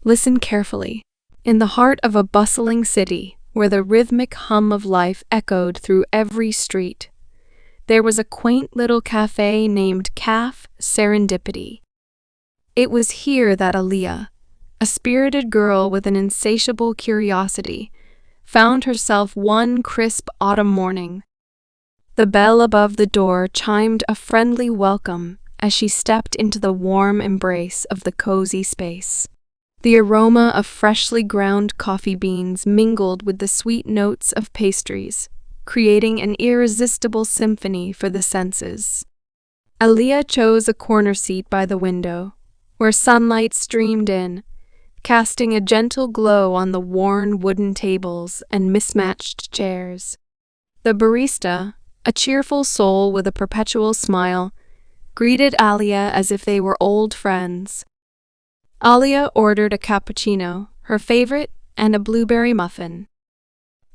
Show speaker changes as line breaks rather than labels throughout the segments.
Listen carefully. In the heart of a bustling city, where the rhythmic hum of life echoed through every street, there was a quaint little cafe named Caf Serendipity. It was here that Aaliyah, a spirited girl with an insatiable curiosity, found herself one crisp autumn morning. The bell above the door chimed a friendly welcome as she stepped into the warm embrace of the cozy space. The aroma of freshly ground coffee beans mingled with the sweet notes of pastries, creating an irresistible symphony for the senses. Aaliyah chose a corner seat by the window, where sunlight streamed in, casting a gentle glow on the worn wooden tables and mismatched chairs. The barista, a cheerful soul with a perpetual smile, greeted Aaliyah as if they were old friends. Aaliyah ordered a cappuccino, her favorite, and a blueberry muffin.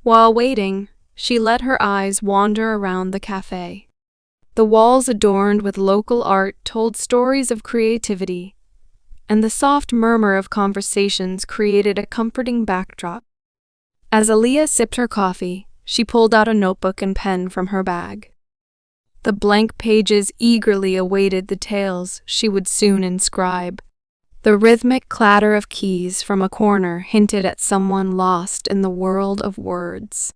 While waiting, she let her eyes wander around the cafe. The walls adorned with local art told stories of creativity, and the soft murmur of conversations created a comforting backdrop. As Aaliyah sipped her coffee, she pulled out a notebook and pen from her bag. The blank pages eagerly awaited the tales she would soon inscribe. The rhythmic clatter of keys from a corner hinted at someone lost in the world of words.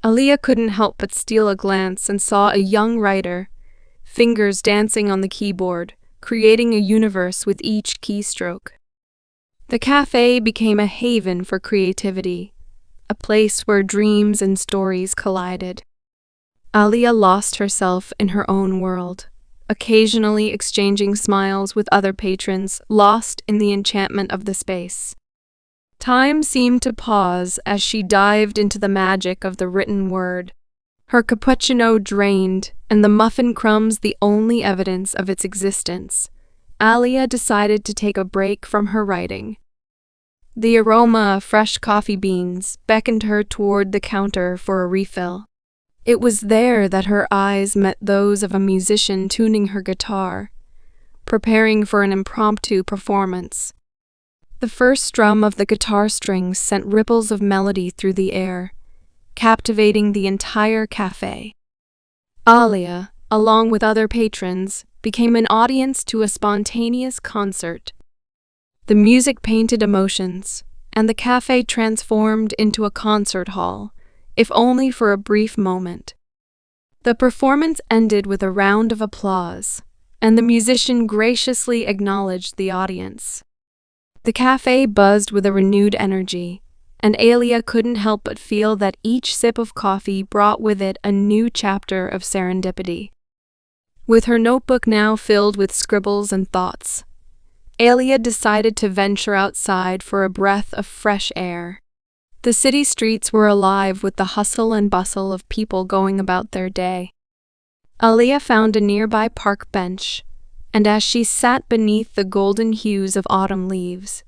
Aaliyah couldn't help but steal a glance and saw a young writer, fingers dancing on the keyboard, creating a universe with each keystroke. The cafe became a haven for creativity, a place where dreams and stories collided. Aaliyah lost herself in her own world, occasionally exchanging smiles with other patrons, lost in the enchantment of the space. Time seemed to pause as she dived into the magic of the written word. Her cappuccino drained, and the muffin crumbs the only evidence of its existence. Aaliyah decided to take a break from her writing. The aroma of fresh coffee beans beckoned her toward the counter for a refill. It was there that her eyes met those of a musician tuning her guitar, preparing for an impromptu performance. The first strum of the guitar strings sent ripples of melody through the air, captivating the entire cafe. Aaliyah, along with other patrons, became an audience to a spontaneous concert. The music painted emotions, and the cafe transformed into a concert hall, if only for a brief moment. The performance ended with a round of applause, and the musician graciously acknowledged the audience. The cafe buzzed with a renewed energy, and Aaliyah couldn't help but feel that each sip of coffee brought with it a new chapter of serendipity. With her notebook now filled with scribbles and thoughts, Aaliyah decided to venture outside for a breath of fresh air. The city streets were alive with the hustle and bustle of people going about their day. Aaliyah found a nearby park bench, and as she sat beneath the golden hues of autumn leaves,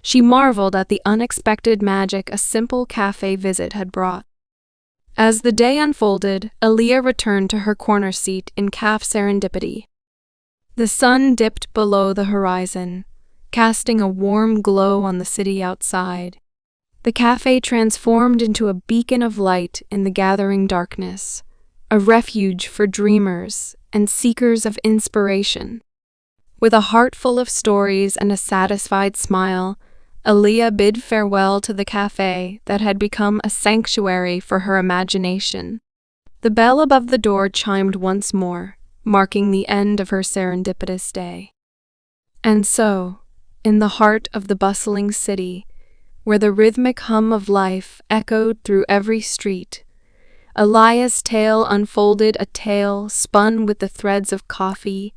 she marveled at the unexpected magic a simple cafe visit had brought. As the day unfolded, Aaliyah returned to her corner seat in Caf Serendipity. The sun dipped below the horizon, casting a warm glow on the city outside. The cafe transformed into a beacon of light in the gathering darkness, a refuge for dreamers and seekers of inspiration. With a heart full of stories and a satisfied smile, Aaliyah bid farewell to the cafe that had become a sanctuary for her imagination. The bell above the door chimed once more, marking the end of her serendipitous day. And so, in the heart of the bustling city, where the rhythmic hum of life echoed through every street, Aaliyah's tale unfolded, a tale spun with the threads of coffee,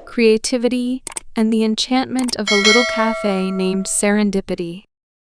creativity, and the enchantment of a little cafe named Serendipity.